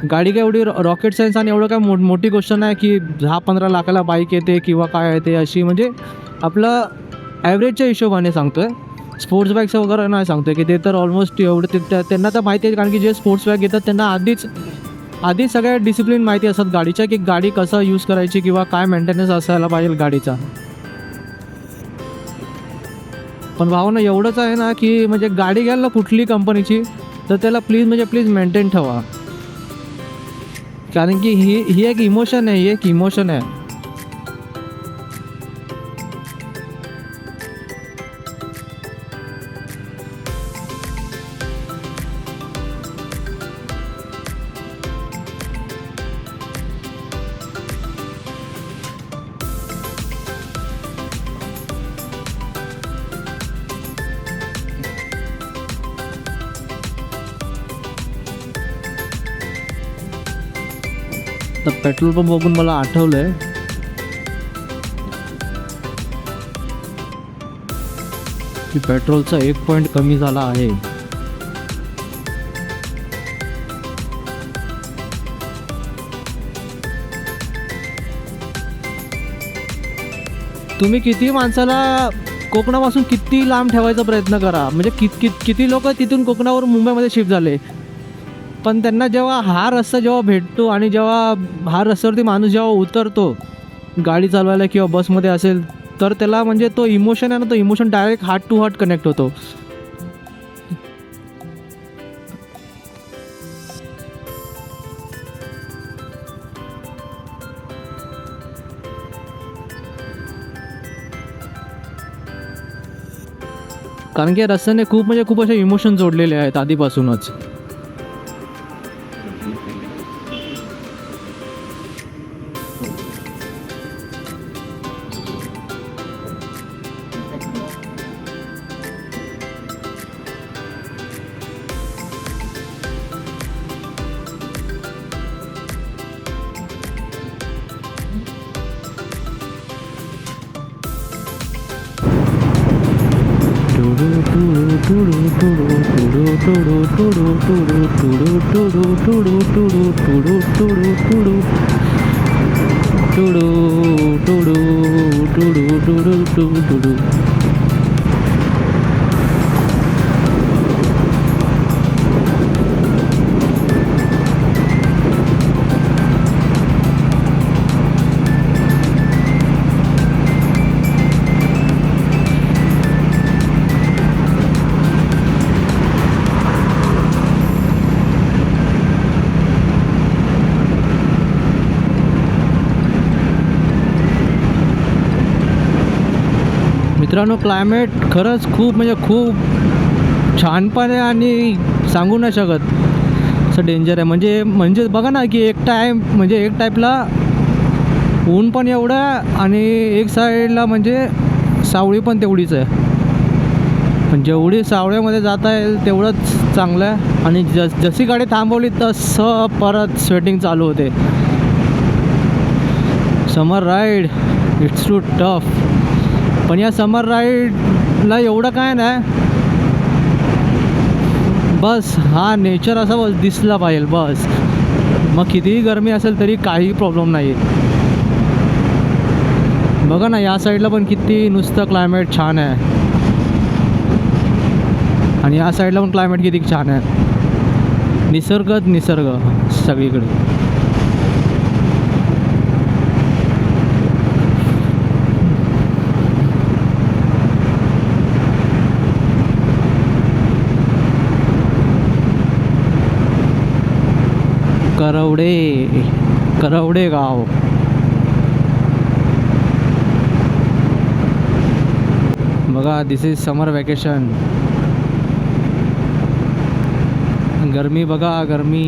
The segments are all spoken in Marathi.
गाडी काय एवढी रॉकेट सायन्स आणि एवढं काय मोठी गोष्ट नाही की 10-15 लाखाला बाईक येते किंवा काय येते अशी. म्हणजे आपलं ॲव्हरेजच्या हिशोबाने सांगतो आहे. स्पोर्ट्स बाईक्स वगैरे नाही सांगतो आहे की ते तर ऑलमोस्ट एवढं त्यांना तर माहिती आहे, कारण की जे स्पोर्ट्स बाईक येतात त्यांना आधीच सगळ्या डिसिप्लिन माहिती असतात गाडीच्या, की गाडी कसं यूज करायची किंवा काय मेंटेनन्स असायला पाहिजे गाडीचा. पण भावना एवढंच आहे ना की म्हणजे गाडी घ्याल ना कुठली कंपनीची, तर त्याला प्लीज मेंटेन ठेवा. कारण की ही एक इमोशन आहे, ही एक इमोशन आहे. तर पेट्रोल पंप बघून मला आठवलंय की पेट्रोलचा 1 पॉईंट कमी झाला आहे. तुम्ही किती माणसाला कोकणापासून किती लांब ठेवायचा प्रयत्न करा, म्हणजे किती लोक तिथून कोकणावरून मुंबईमध्ये शिफ्ट झाले, पण त्यांना जेव्हा हा रस्ता जेव्हा भेटतो आणि जेव्हा हा रस्त्यावरती माणूस जेव्हा उतरतो गाडी चालवायला किंवा बसमध्ये असेल, तर त्याला म्हणजे तो इमोशन आहे ना, तो emotion direct heart to heart connect होतो. कारण की रस्त्याने खूप असे इमोशन जोडलेले आहेत आधीपासूनच. मित्रांनो, क्लायमेट खरंच खूप छानपणे आणि सांगू नाही शकत असं डेंजर आहे. म्हणजे बघा ना की एक टाईपला ऊन पण एवढं आणि एक साईडला म्हणजे सावळी पण तेवढीच आहे. पण जेवढी सावळ्यामध्ये जाता येईल तेवढंच चांगलं आहे. आणि जशी गाडी थांबवली तसं परत स्वेटिंग चालू होते. समर राईड इट्स टू टफ. पण या समर राईडला एवढं काय नाही, बस हा नेचर असा बस दिसला पाहिजे बस. मग कितीही गरमी असेल तरी काही प्रॉब्लेम नाही. बघा ना या साईडला पण किती नुसतं क्लायमेट छान आहे, आणि या साईडला पण क्लायमेट किती छान आहे. निसर्ग सगळीकडे. करवडे गाव. बघा, दिस इज समर वॅकेशन. गरमी बघा, गरमी.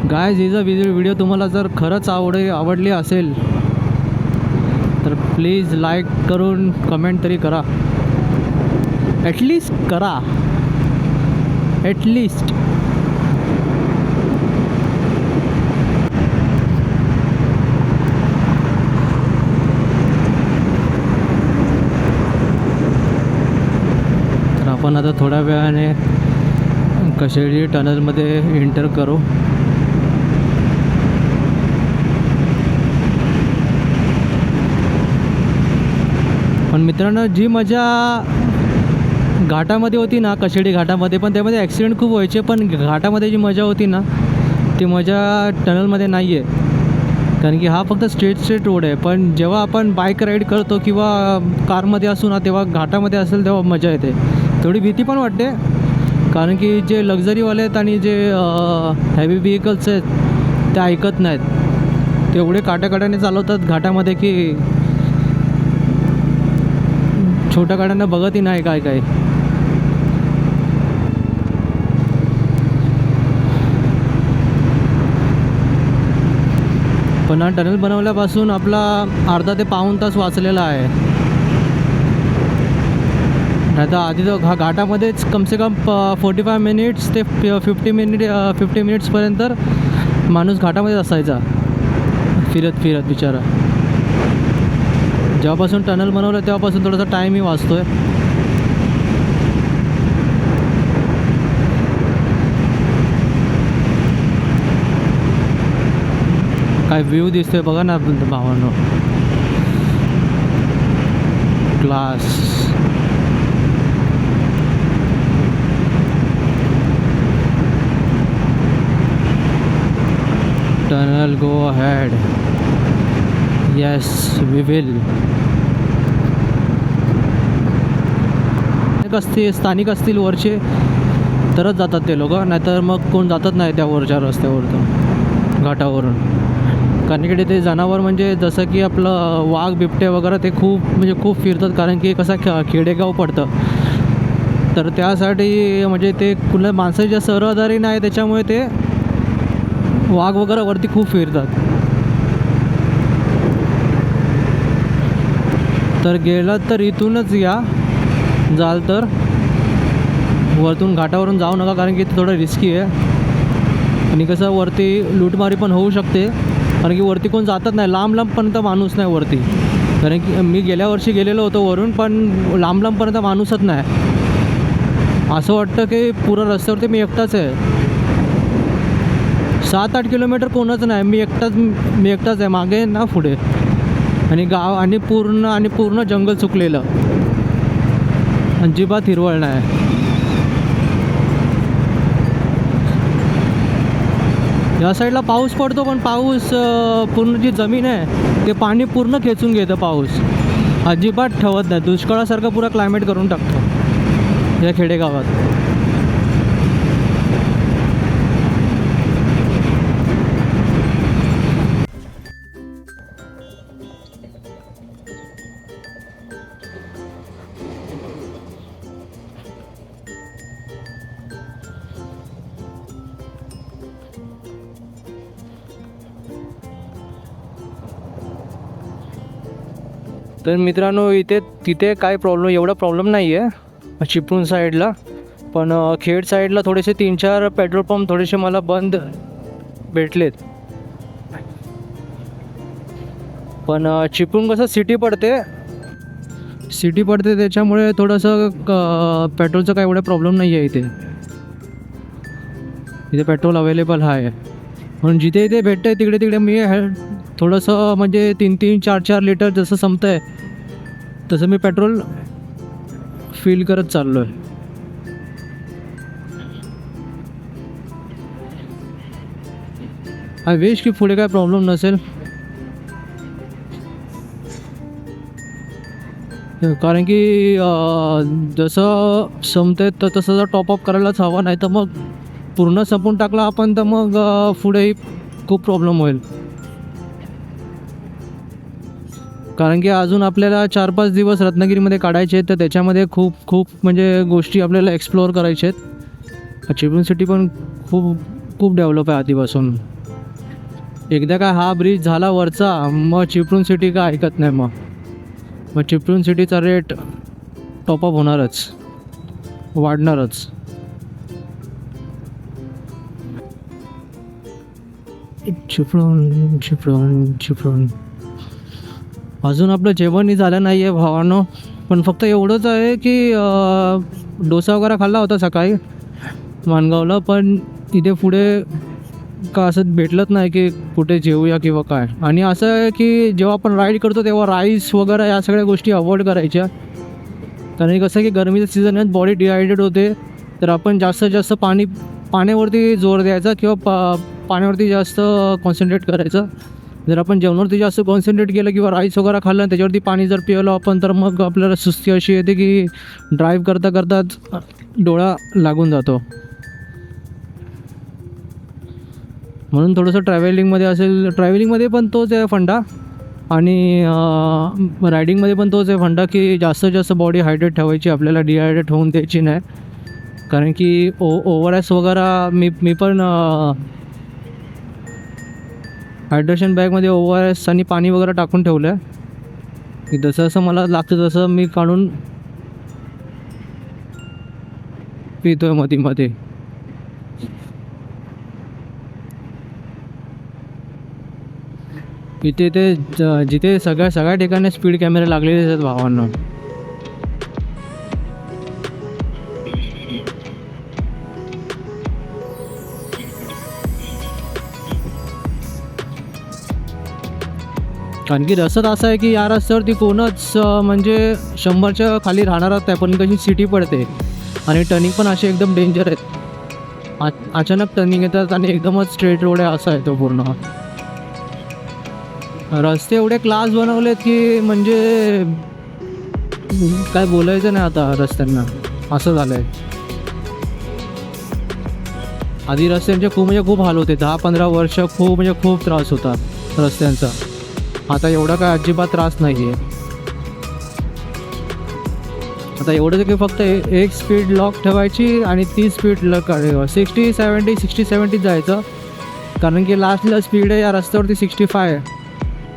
गाइस, ही जर व्हिडिओ तुम्हाला जर खरंच आवडली असेल तर प्लीज लाईक करून कमेंट तरी करा, ॲटलिस्ट करा, ॲटलिस्ट. तर आपण आता थोड्या वेळाने कशेडी टनलमध्ये एंटर करू. पण मित्रांनो, जी मजा घाटामध्ये होती ना, कशेडी घाटामध्ये, पण त्यामध्ये ॲक्सिडेंट खूप व्हायचे, पण घाटामध्ये जी मजा होती ना ती मजा टनलमध्ये नाही आहे. कारण की हा फक्त स्ट्रेट रोड आहे, पण जेव्हा आपण बाईक राईड करतो किंवा कारमध्ये असू ना, तेव्हा घाटामध्ये असेल तेव्हा मजा येते. थोडी भीती पण वाटते, कारण की जे लक्झरीवाले आहेत आणि जे हेवी व्हेकल्स आहेत ते ऐकत नाहीत, ते एवढे काट्याकाट्याने चालवतात घाटामध्ये की छोट्या गाड्यांना बघतही नाही काय काय. पण हा टनल बनवल्यापासून आपला अर्धा ते पाऊण तास वाचलेला आहे. नाही तर आधी तर हा घाटामध्येच कमसे कम 45 मिनिट्स ते 50 मिनिट्सपर्यंत माणूस घाटामध्येच असायचा फिरत फिरत बिचारा. जेव्हापासून टनल बनवलं तेव्हापासून थोडासा टाईमही वाचतोय. काय व्ह्यू दिसतोय बघा ना भावांनो, class. Tunnel go ahead. Yes we will. स्थानिक असतील वरचे तरच जातात ते लोक, नाहीतर मग कोण जातच नाही त्या वरच्या रस्त्यावरतून घाटावरून. कारण की ते जनावर म्हणजे जसं की आपलं वाघ बिबटे वगैरे ते खूप फिरतात, कारण की कसं खेडेगाव पडतं, तर त्यासाठी म्हणजे ते कुठल्या माणसाच्या सहरदारी नाही, त्याच्यामुळे ते वाघ वगैरे वरती खूप फिरतात. तर गेलात तर इथूनच या, जाल तर वरतून घाटावरून जाऊ नका, कारण की ते थोडं रिस्की आहे आणि कसं वरती लूटमारी पण होऊ शकते, कारण की वरती कोण जातच नाही, लांबपर्यंत माणूस नाही वरती. कारण की मी गेल्या वर्षी गेलेलो होतो वरून, पण लांबपर्यंत माणूसच नाही. असं वाटतं की पुरा रस्त्यावरती मी एकटाच आहे. 7-8 किलोमीटर कोणच नाही, मी एकटाच आहे, मागे ना पुढे, आणि गाव आणि पूर्ण जंगल सुकलेलं, अजिबात हिरवळ नाही. या साईडला पाऊस पडतो, पण पाऊस पूर्ण जी जमीन आहे ते पाणी पूर्ण खेचून घेतं. पाऊस अजिबात ठेवत नाही, दुष्काळासारखं पुरा क्लायमेट करून टाकतो या खेडेगावात. तर मित्रांनो, तिथे काय एवढा प्रॉब्लेम नाही आहे चिपळूण साईडला, पण खेड साईडला थोडेसे 3-4 पेट्रोल पंप थोडेसे मला बंद भेटलेत. पण चिपळूण कसं सिटी पडते त्याच्यामुळे थोडंसं पेट्रोलचा काय एवढा प्रॉब्लेम नाही आहे. इथे पेट्रोल अवेलेबल आहे, म्हणून जिथे भेटतं आहे तिकडे मी थोडंसं म्हणजे 3-3, 4-4 लिटर जसं संपतं आहे तसं मी पेट्रोल फिल करत चाललो आहे. आय विश की पुढे काय प्रॉब्लेम नसेल, कारण की जसं संपते तर तसं जर टॉपअप करायलाच हवा, नाही तर मग पूर्ण संपून टाकला आपण तर मग पुढेही खूप प्रॉब्लेम होईल. कारण की अजून आपल्याला 4-5 दिवस रत्नागिरीमध्ये काढायचे आहेत, तर त्याच्यामध्ये खूप म्हणजे गोष्टी आपल्याला एक्सप्लोअर करायच्या आहेत. चिपळूण सिटी पण खूप डेव्हलप आहे आधीपासून. एकदा का हा ब्रिज झाला वरचा, मग चिपळूण सिटी का ऐकत नाही. मग मग चिपळूण सिटीचा रेट टॉपअप होणारच, वाढणारच. चिपळूण चिपळूण चिपळूण. अजून आपलं जेवणही झालं नाही आहे भावानो, पण फक्त एवढंच आहे की डोसा वगैरे खाल्ला होता सकाळी माणगावला, पण इथे पुढे का असं भेटलंच नाही की कुठे जेवूया किंवा काय. आणि असं आहे की जेव्हा आपण राईड करतो तेव्हा राईस वगैरे या सगळ्या गोष्टी अवॉइड करायच्या, कारण कसं आहे की गरमीचं सीझन आहे, बॉडी डिहायड्रेट होते. तर आपण जास्तीत जास्त पाण्यावरती जोर द्यायचा किंवा पाण्यावरती जास्त कॉन्सन्ट्रेट करायचं. जर आपण जेवणावरती जास्त कॉन्सन्ट्रेट केलं किंवा राईस वगैरे खाल्लं आणि त्याच्यावरती पाणी जर पिवलं आपण, तर मग आपल्याला सुस्ती अशी येते की ड्राईव्ह करता करताच डोळा लागून जातो. म्हणून थोडंसं ट्रॅव्हलिंगमध्ये पण तोच आहे फंडा, आणि रायडिंगमध्ये पण तोच आहे फंडा की जास्तीत जास्त बॉडी हायड्रेट ठेवायची, आपल्याला डिहायड्रेट होऊन द्यायची नाही. कारण की ओव्हरएस वगैरे मी पण हायड्रेशन बॅगमध्ये ओव्हरएस आणि पाणी वगैरे टाकून ठेवलं आहे की जसं जसं मला लागतं तसं मी काढून पितो आहे मध्ये. इथे जिथे सगळ्या ठिकाणी स्पीड कॅमेरे लागलेले आहेत भावांना. कारण की रस्ता असं आहे की या रस्त्यावरती कोणच म्हणजे 100च्या खाली राहणारच नाही, पण कशी सिटी पडते आणि टर्निंग पण असे एकदम डेंजर आहेत. अचानक टर्निंग येतात आणि एकदमच स्ट्रेट रोड आहे, असा आहे तो पूर्ण. रस्ते एवढे क्लास बनवलेत की म्हणजे काय बोलायचं नाही आता रस्त्यांना, असं झालं आहे. आधी रस्त्यांचे खूप हाल होते, 10-15 वर्ष खूप त्रास होता रस्त्यांचा. आता एवढा काय अजिबात त्रास नाही आहे. आता एवढंच की फक्त एक स्पीड लॉक ठेवायची आणि ती स्पीड 60-70 जायचं, कारण की लास्टला स्पीड आहे या रस्त्यावरती 65 आहे.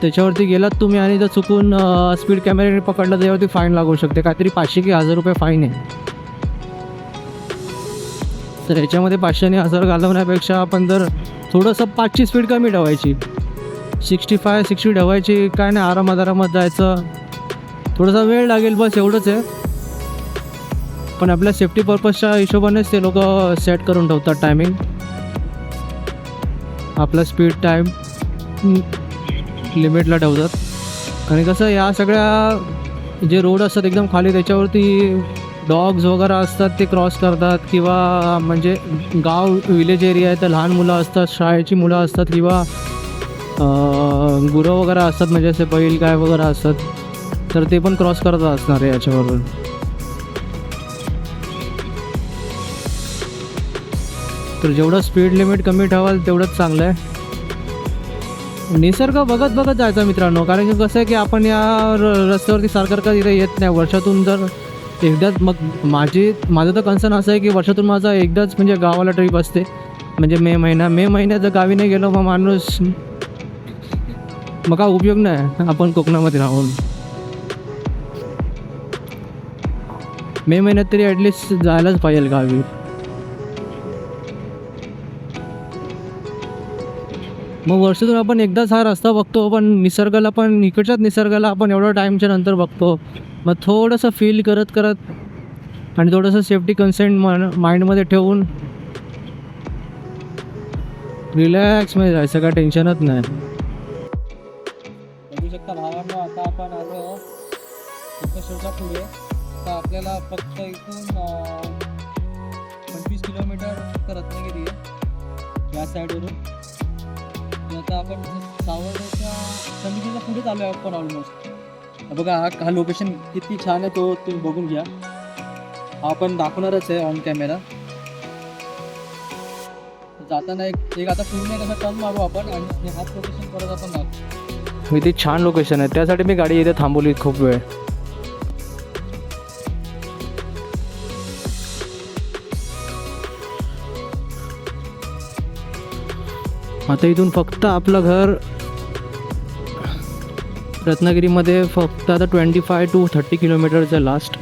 त्याच्यावरती गेलात तुम्ही आणि जर चुकून स्पीड कॅमेऱ्याने पकडलं त्याच्यावरती फाईन लागू शकते, काहीतरी 500 की 1000 रुपये फाईन आहे. तर याच्यामध्ये 500 आणि 1000 घालवण्यापेक्षा आपण जर थोडंसं 5ची स्पीड कमी ठेवायची, 65-60 ठेवायची, काय नाही, आरामात जायचं. थोडासा वेळ लागेल बस, एवढंच आहे. पण आपल्या सेफ्टी पर्पजच्या हिशोबानेच ते लोक सेट करून ठेवतात टायमिंग, आपला स्पीड टाईम लिमिटला ठेवतात. आणि कसं या सगळ्या जे रोड असतात एकदम खाली, त्याच्यावरती डॉग्स वगैरे असतात, ते क्रॉस करतात. किंवा म्हणजे विलेज एरिया आहे तर लहान मुलं असतात, शाळेची मुलं असतात, किंवा गुरं वगैरे असतात, म्हणजे असे बैल गाय वगैरे असतात, तर ते पण क्रॉस करत असणार आहे याच्यावरून. तर जेवढं स्पीड लिमिट कमी ठेवाल तेवढंच चांगलं आहे. निसर्ग बघत जायचा मित्रांनो, कारण की कसं आहे की आपण या रस्त्यावरती सारखं इथे येत नाही. वर्षातून जर एकदाच, मग माझं तर कन्सर्न असं आहे की वर्षातून माझा एकदाच म्हणजे गावाला ट्रिप असते, म्हणजे मे महिन्यात जर गावी नाही गेलो मग माणूस, मग काय उपयोग नाही आपण कोकणामध्ये राहून. मे महिन्यात तरी ॲटलिस्ट जायलाच पाहिजे गावी. मग वर्षातून आपण एकदाच हा रस्ता बघतो, पण निसर्गाला पण इकडच्याच निसर्गाला आपण एवढ्या टाईमच्या नंतर बघतो. मग थोडंसं फील करत आणि थोडंसं सेफ्टी कन्सेंट माइंडमध्ये ठेवून रिलॅक्समध्ये जायचं, काय टेन्शनच नाही. बघू शकता भावांना, आता आपण आलो कोपेश्वरच्या पुढे. तर आपल्याला फक्त इथून 25 किलोमीटर रत्नागिरी आहे या साईडवरून. आता आपण सावर्ड्याच्या समितीच्या पुढेच आलो आहे आपण ऑलमोस्ट. बघा हा लोकेशन किती छान आहे, तो तुम्ही बघून घ्या. हा आपण दाखवणारच आहे ऑन कॅमेरा. जाताना एक आता पूर्ण कसं टर्न मारू आपण आणि हाच लोकेशन परत आपण दाखवू. इथे छान लोकेशन आहे, त्यासाठी मी गाडी इथे थांबवली खूप वेळ. आता इथून फक्त आपलं घर रत्नागिरीमध्ये फक्त आता 25 to 30 किलोमीटरचं लास्ट.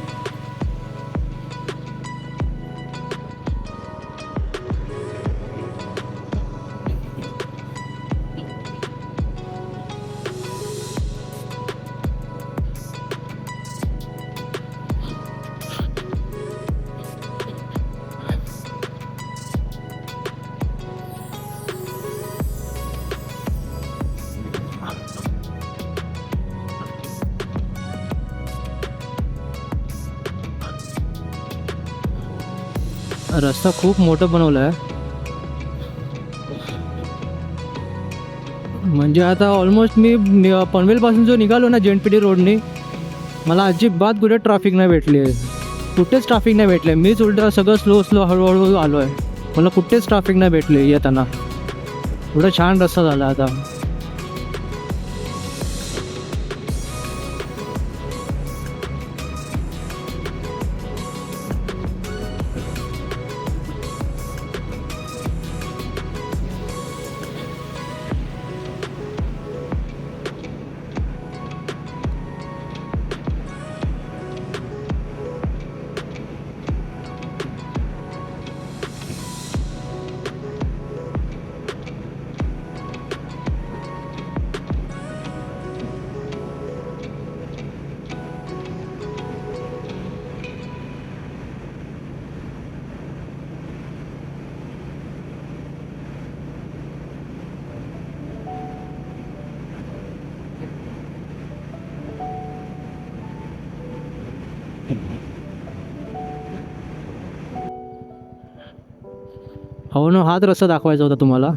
रस्ता खूप मोठं बनवला आहे. म्हणजे आता ऑलमोस्ट मी पनवेलपासून जो निघालो ना JNPT रोडने, मला अजिबात कुठे ट्रॅफिक नाही भेटली आहे. कुठेच ट्रॅफिक नाही भेटले. मीच उलटा सगळं स्लो हळूहळू आलो आहे. मला कुठेच ट्रॅफिक नाही भेटले येताना. एवढा छान रस्ता झाला आता. हो ना, हाच रस्ता दाखवायचा होता तुम्हाला.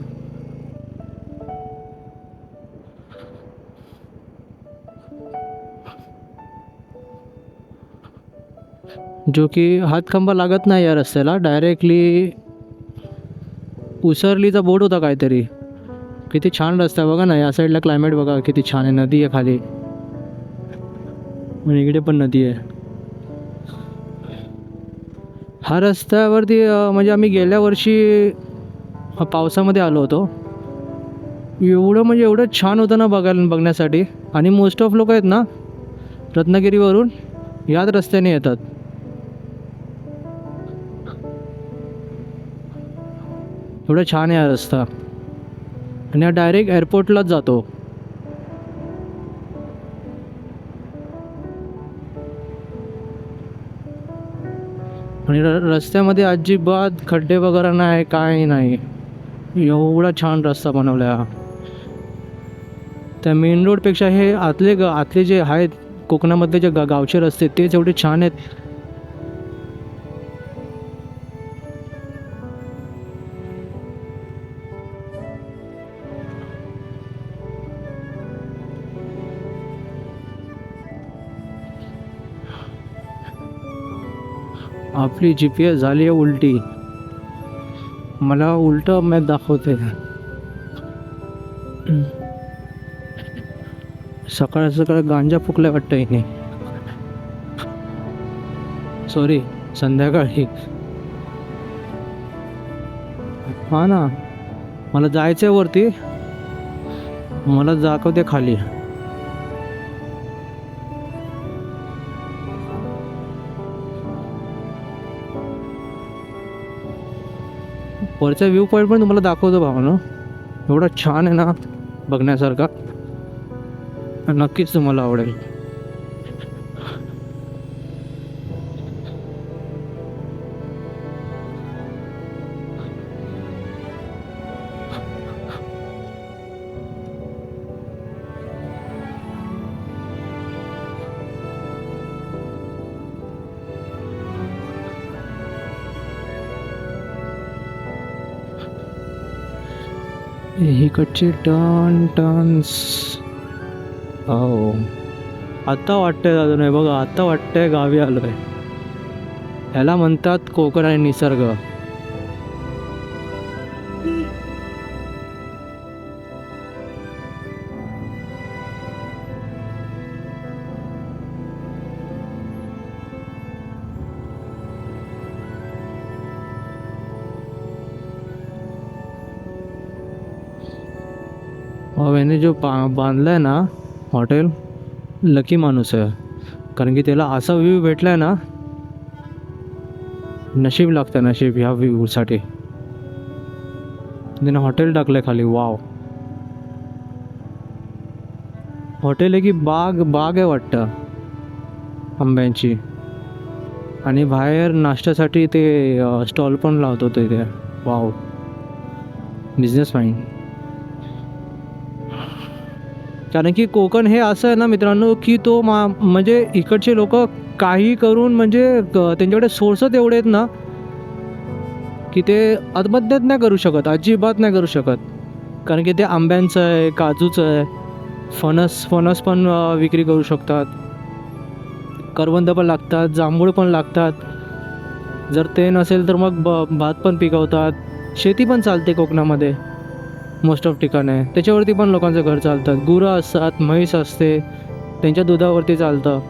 जो की हातखंबा लागत नाही या रस्त्याला. डायरेक्टली उसरलीचा बोर्ड होता काहीतरी. किती छान रस्ता आहे बघा ना. या साईडला क्लायमेट बघा किती छान आहे. नदी आहे खाली आणि इकडे पण नदी आहे. हा रस्त्यावरती म्हणजे आम्ही गेल्या वर्षी पावसामध्ये आलो होतो. एवढं छान होतं ना बघण्यासाठी. आणि मोस्ट ऑफ लोक आहेत ना रत्नागिरीवरून याच रस्त्याने येतात. एवढा छान आहे हा रस्ता. आणि हा डायरेक्ट एअरपोर्टलाच जातो. आणि रस्त्यामध्ये अजिबात खड्डे वगैरे नाही, काही नाही. एवढा छान रस्ता बनवला हा. त्या मेन रोडपेक्षा हे आतले जे आहेत कोकणामधले जे गावचे रस्ते तेच एवढे छान आहेत. आपली GPS झाली आहे उलटी. मला उलटं मॅप दाखवते. सकाळ सकाळ गांजा फुकल्या वाटतं हिने. सॉरी, संध्याकाळी. हा ना, मला जायचं आहे वरती. मला दाखवते खाली. वरचा व्ह्यू पॉईंट पण तुम्हाला दाखवतो भावानो. एवढा छान आहे ना बघण्यासारखा. नक्कीच तुम्हाला आवडेल. इकडचे टर्न्स. हो, आता वाटतंय दादा नाही बघा. आता वाटतंय गावी आलो आहे. ह्याला म्हणतात कोकण आणि निसर्ग. याने जो बांधलाय ना हॉटेल लकी माणूस आहे, कारण की त्याला असा व्ह्यू भेटला आहे ना, नशीब लागतं, नशीब ह्या व्ह्यूसाठी. त्यानं हॉटेल टाकलं आहे खाली. वाव, हॉटेल आहे की बाग बाग आहे वाटतं आंब्यांची, आणि बाहेर नाश्त्यासाठी ते स्टॉल पण लावतो ते. Wow, business fine. कारण की कोकण हे असं आहे ना मित्रांनो, की तो म्हणजे इकडचे लोक काही करून म्हणजे त्यांच्याकडे सोर्सच एवढे आहेत ना, की ते आत्महत्याच नाही करू शकत, अजिबात नाही करू शकत. कारण की ते आंब्यांचं आहे, काजूचं आहे, फणस फणस पण विक्री करू शकतात, करवंद पण लागतात, जांभूळ पण लागतात. जर ते नसेल तर मग भात पण पिकवतात, शेती पण चालते कोकणामध्ये मोस्ट ऑफ ठिकाणी. त्याच्यावरती पण लोकांचं घर चालतात. गुरं असतात, म्हैस असते, त्यांच्या दुधावरती चालतं.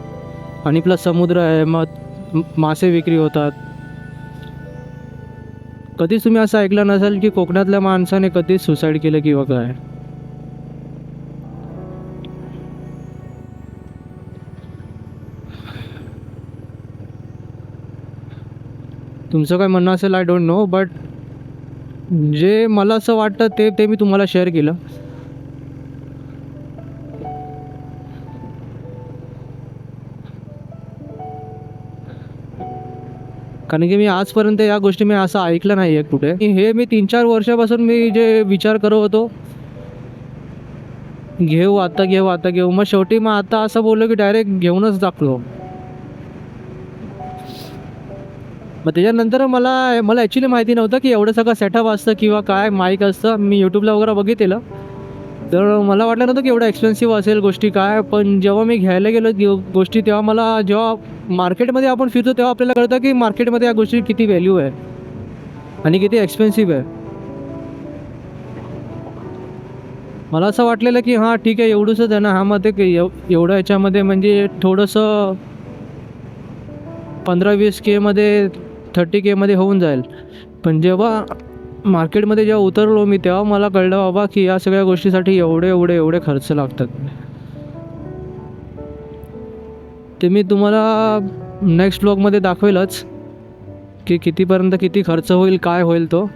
आणि प्लस समुद्र आहे, मग मासे विक्री होतात. कधीच तुम्ही असं ऐकलं नसेल की कोकणातल्या माणसाने कधीच सुसाईड केलं किंवा काय. तुमचं काय म्हणणं असेल आय डोंट नो, बट जे मला असं वाटतं ते ते मी तुम्हाला शेअर केलं. कारण की मी आजपर्यंत या गोष्टी मी असं ऐकलं नाही आहे कुठे. हे मी 3-4 वर्षापासून मी जे विचार करत होतो, घेऊ आता घेऊ आता घेऊ, मग शेवटी मग आता असं बोललो की डायरेक्ट घेऊनच टाकलो. मग त्याच्यानंतर मला मला ॲक्च्युली माहिती नव्हतं की एवढं सगळं सेटअप असतं किंवा काय माईक असतं. मी यूट्यूबला वगैरे बघितलेलं, तर मला वाटलं नव्हतं की एवढं एक्सपेन्सिव्ह असेल गोष्टी काय. पण जेव्हा मी घ्यायला गेलो गोष्टी, तेव्हा मला जेव्हा मार्केटमध्ये आपण फिरतो तेव्हा आपल्याला कळतं की मार्केटमध्ये या गोष्टी किती व्हॅल्यू आहे आणि किती एक्सपेन्सिव्ह आहे. मला असं वाटलेलं की हां ठीक आहे, एवढंसंच आहे ना, ह्यामध्ये एवढं याच्यामध्ये म्हणजे थोडंसं 15-20K मध्ये 30K मध्ये होऊन जाईल. पण जेव्हा मार्केटमध्ये जेव्हा उतरलो मी, तेव्हा मला कळलं बाबा की या सगळ्या गोष्टीसाठी एवढे एवढे एवढे खर्च लागतात. ते मी तुम्हाला नेक्स्ट ब्लॉगमध्ये दाखवेलच की कितीपर्यंत किती खर्च होईल, काय होईल तो.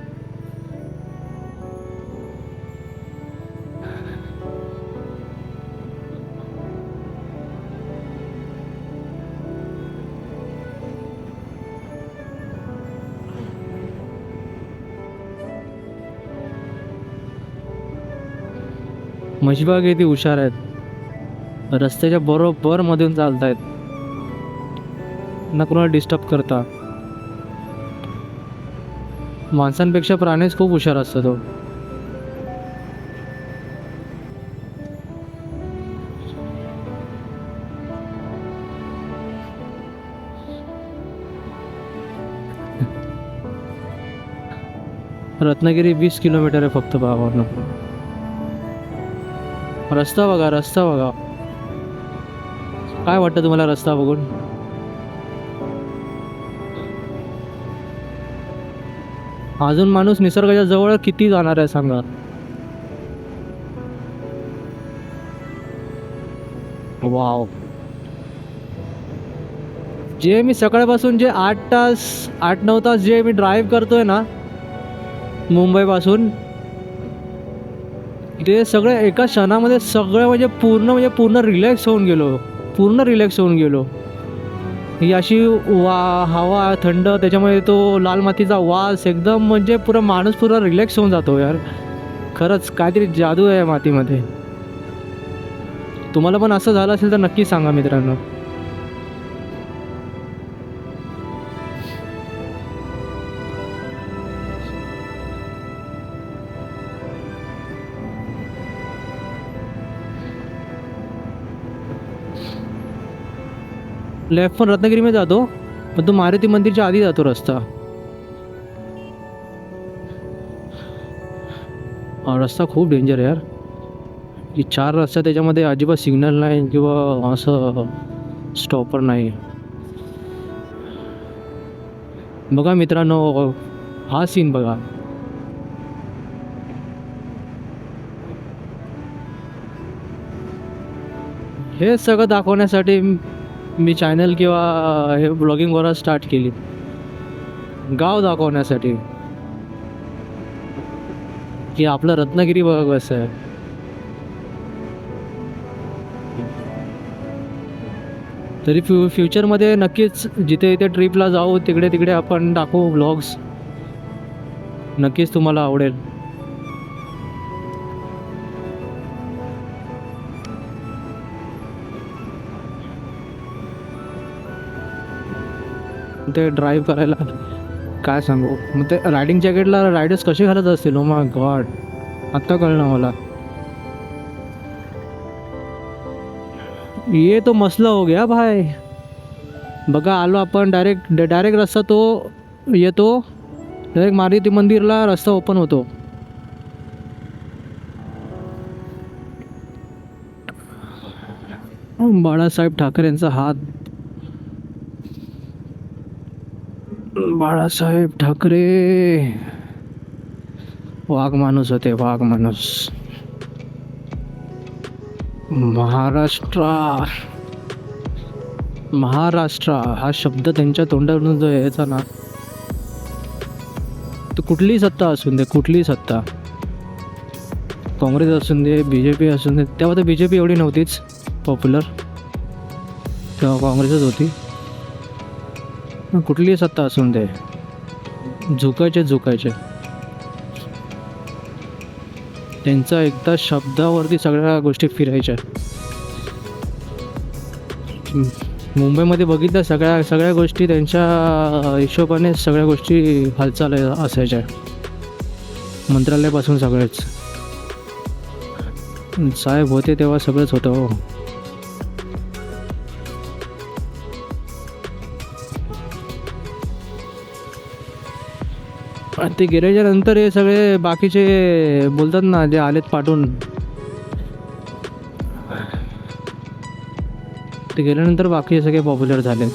म्हशीबाग किती हुशार आहेत, रस्त्याच्या बरोबर मधून चालत आहेत, ना कोणाला डिस्टर्ब करता. माणसांपेक्षा प्राणीच खूप हुशार असतो तो. रत्नागिरी 20 किलोमीटर आहे फक्त भावानं. रस्ता बघा, रस्ता बघा. काय वाटतं तुम्हाला रस्ता बघून? अजून माणूस निसर्गाच्या जवळ किती जाणार आहे सांगा. वाव, जे मी सकाळपासून जे 8-9 तास जे मी ड्राईव्ह करतोय ना मुंबईपासून, ते सगळं एका क्षणामध्ये सगळं म्हणजे पूर्ण रिलॅक्स होऊन गेलो, पूर्ण रिलॅक्स होऊन गेलो. ही अशी हवा थंड, त्याच्यामुळे तो लाल मातीचा वास एकदम म्हणजे पुरा माणूस पुरा रिलॅक्स होऊन जातो यार. खरंच काहीतरी जादू आहे मातीमध्ये. तुम्हाला पण असं झालं असेल तर नक्की सांगा मित्रांनो. लेफ्ट पण रत्नागिरीमध्ये जातो, पण तो मारुती मंदिरच्या आधी जातो रस्ता. रस्ता खूप डेंजर आहे यार. की 4 रस्ता, त्याच्यामध्ये अजिबात सिग्नल नाही किंवा असं स्टॉपर नाही. बघा मित्रांनो, हा सीन बघा. हे सगळं दाखवण्यासाठी मी चॅनल किंवा हे ब्लॉगिंग वगैरे स्टार्ट केली, गाव दाखवण्यासाठी की आपलं रत्नागिरी बघा कसं आहे. तरी फ्युचरमध्ये नक्कीच जिथे इथे ट्रिपला जाऊ तिकडे तिकडे आपण दाखवू व्लॉग्स, नक्कीच तुम्हाला आवडेल. ते ड्राईव्ह करायला काय सांगू, मग ते रायडिंग जॅकेटला रायडर्स कसे घालत असतील. ओ माय गॉड, आत्ता कळलं मला. ये तो मसला हो गया भाई. बघा आलो आपण डायरेक्ट रस्ता तो येतो, डायरेक्ट मारुती मंदिरला रस्ता ओपन होतो. बाळासाहेब ठाकरेंचा हात. बाळासाहेब ठाकरे वाघ माणूस होते, वाघ माणूस. महाराष्ट्र हा शब्द त्यांच्या तोंडावरून जो यायचा ना, तो कुठलीही सत्ता असून दे, कुठलीही सत्ता, काँग्रेस असून दे, BJP असून दे. तेव्हा तर BJP एवढी नव्हतीच पॉप्युलर, तेव्हा काँग्रेसच होती. कुठलीही सत्ता असून दे, झुकायचे. त्यांचा एकदा शब्दावरती सगळ्या गोष्टी फिरायच्या. मुंबईमध्ये बघितलं, सगळ्या गोष्टी त्यांच्या हिशोबाने सगळ्या गोष्टी हालचाल असायच्या, मंत्रालयापासून सगळेच. साहेब होते तेव्हा सगळंच होतं. हो, ते गेल्याच्या नंतर हे सगळे बाकीचे बोलतात ना, जे आलेत पाठवून, ते गेल्यानंतर बाकी सगळे पॉप्युलर झाले.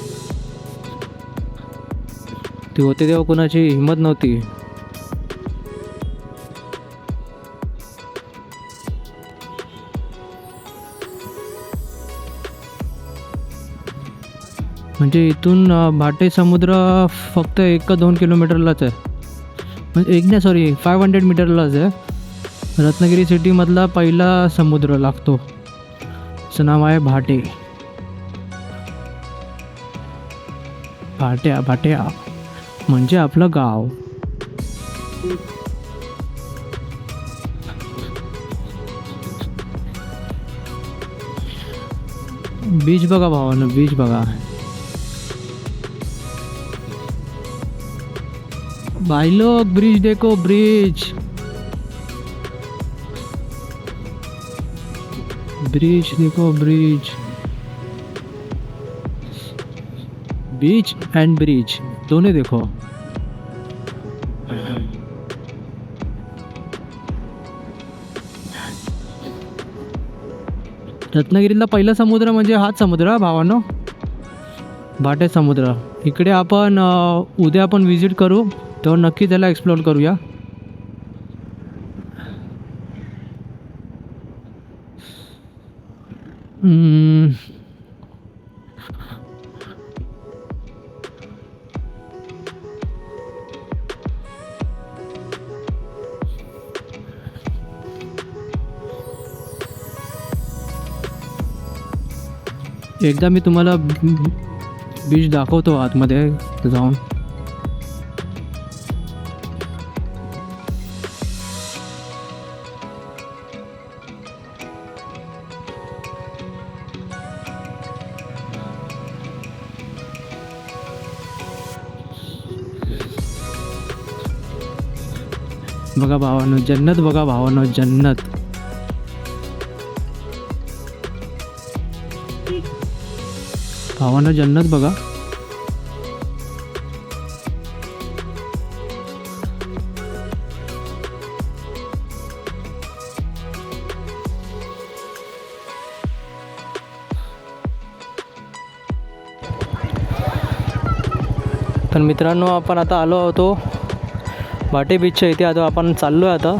ते होते तेव्हा कोणाची हिंमत नव्हती. म्हणजे इथून भाटे समुद्र फक्त 1 का 2 किलोमीटरलाच आहे, म्हणजे 500 मीटरलाच आहे. रत्नागिरी सिटीमधला पहिला समुद्र लागतो, त्याचं नाव आहे भाटे. भाट्या म्हणजे आपलं गाव. बीच बघा भावानं, बीच बघा. भाई लोग ब्रिज देखो, ब्रिज देखो, ब्रिज. बीच एंड ब्रिज दोनों देखो. रत्नागिरीतला पहिला समुद्र म्हणजे हाच समुद्र भावानो, भाटे समुद्र. इकडे आपण उद्या आपण विजिट करू, तेव्हा नक्की त्याला एक्सप्लोर करूया. एकदा मी तुम्हाला बीच दाखवतो आतमध्ये जाऊन. बघा भावानो, जन्नत बघा भावानो, जन्नत. भावानो जन्नत बघा. तर मित्रांनो, आपण आता आलो होतो भाटे बीचच्या इथे. आता आपण चाललो आहे आता.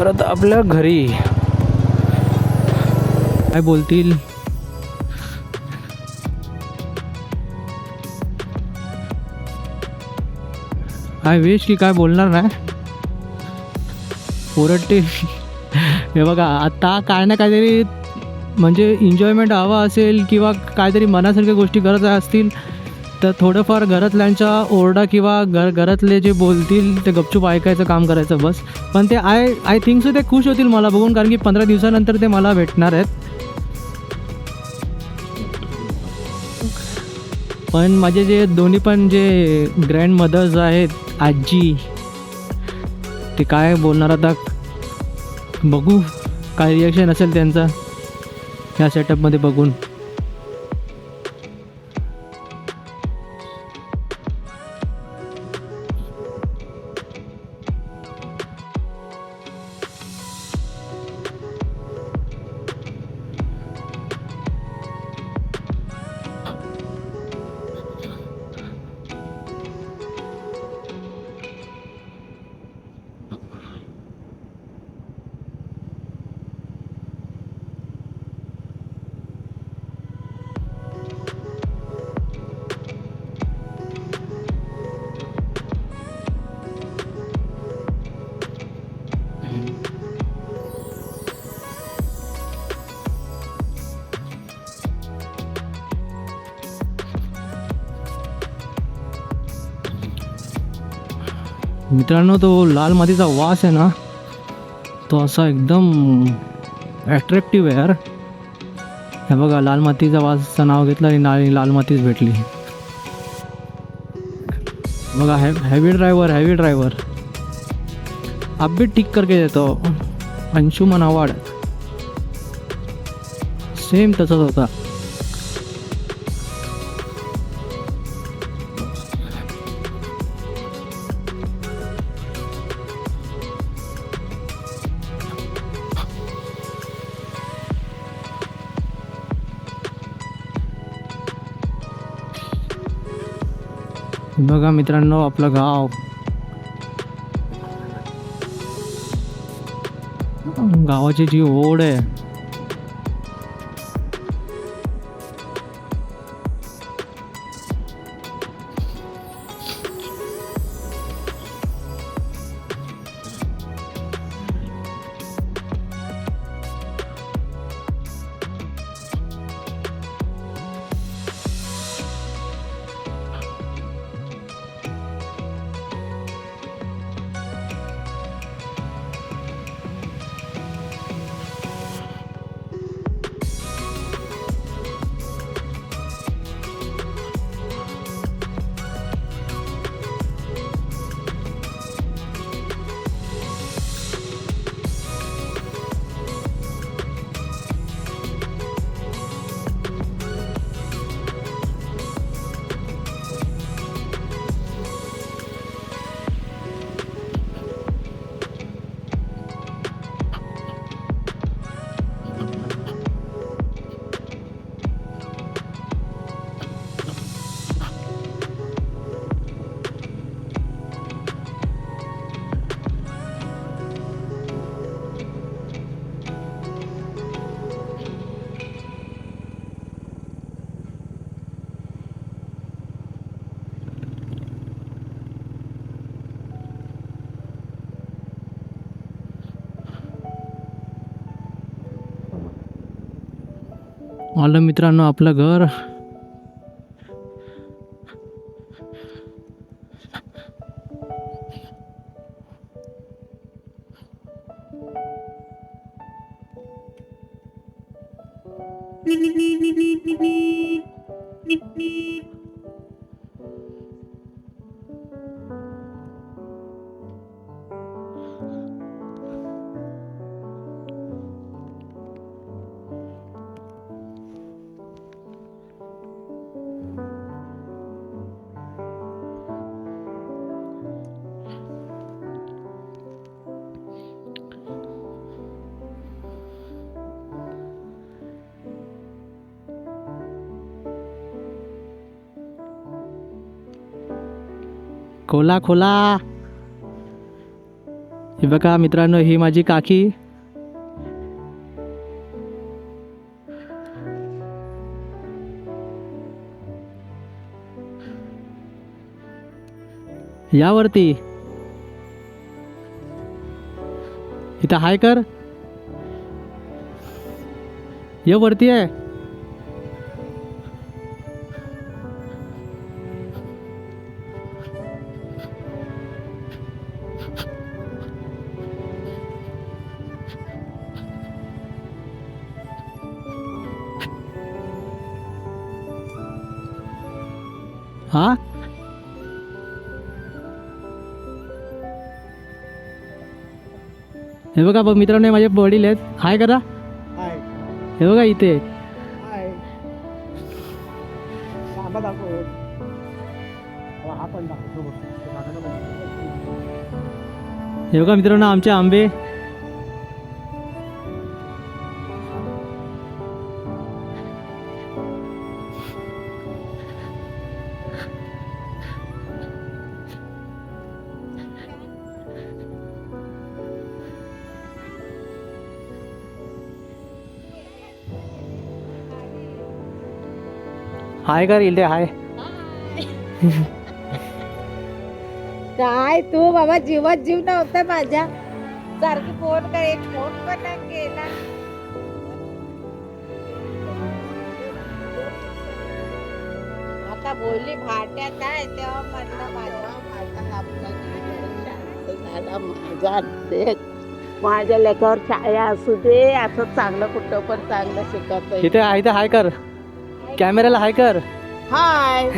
परत आपल्या घरी. काय बोलतील? काय विश की काय बोलणार नाही पोरटे. हे बघा आता काय ना काहीतरी म्हणजे एन्जॉयमेंट हवा असेल किंवा काहीतरी मनासारख्या गोष्टी करत असतील तर थोडंफार घरातल्यांचा ओरडा किंवा घरातले जे बोलतील ते गपचूप ऐकायचं काम करायचं बस. पण ते आय थिंक सो ते खुश होतील मला बघून, कारण की 15 दिवसानंतर ते मला भेटणार आहेत. पण माझे जे दोन्ही पण जे ग्रँड मदर्स आहेत, आजी, ते काय बोलणार आता बघू काय रिॲक्शन असेल त्यांचा ह्या सेटअपमध्ये बघून. मित्रांनो तो लाल मातीचा वास आहे ना, तो असा एकदम ॲट्रॅक्टिव्ह आहे यार. हे बघा लाल मातीचा वासचं नाव घेतलं आणि लाल मातीच भेटली. बघा हैवी ड्राइवर आप भी ठीक करके देतो. अंशुमन अवॉर्ड सेम तसंच होता. बघा मित्रांनो आपलं गाव. गावाची जी ओढ आहे आलं मित्रांनो आपलं घर. खोला खोला हे बघा मित्रांनो, ही माझी काकी. यावरती इथं हाय कर. ये वरती आहे. हा हे बघा बघ मित्रांनो, हे माझे वडील आहेत. हाय करा. हे बघा इथे. हे बघा मित्रांनो आमचे आंबे. हाय कर इथे. हाय. काय तू बाबा, जीवात जीव नव्हता माझ्या. सारखी फोन कर, एक फोन पण नाही केला. आता बोलली भाट्यात आहे तेव्हा म्हणलं माझ्या लेकावर छाया असू दे. असं चांगलं कुठं पण चांगलं शिकत. इथे हाय कर. कॅमेराला हाय कर. हाय.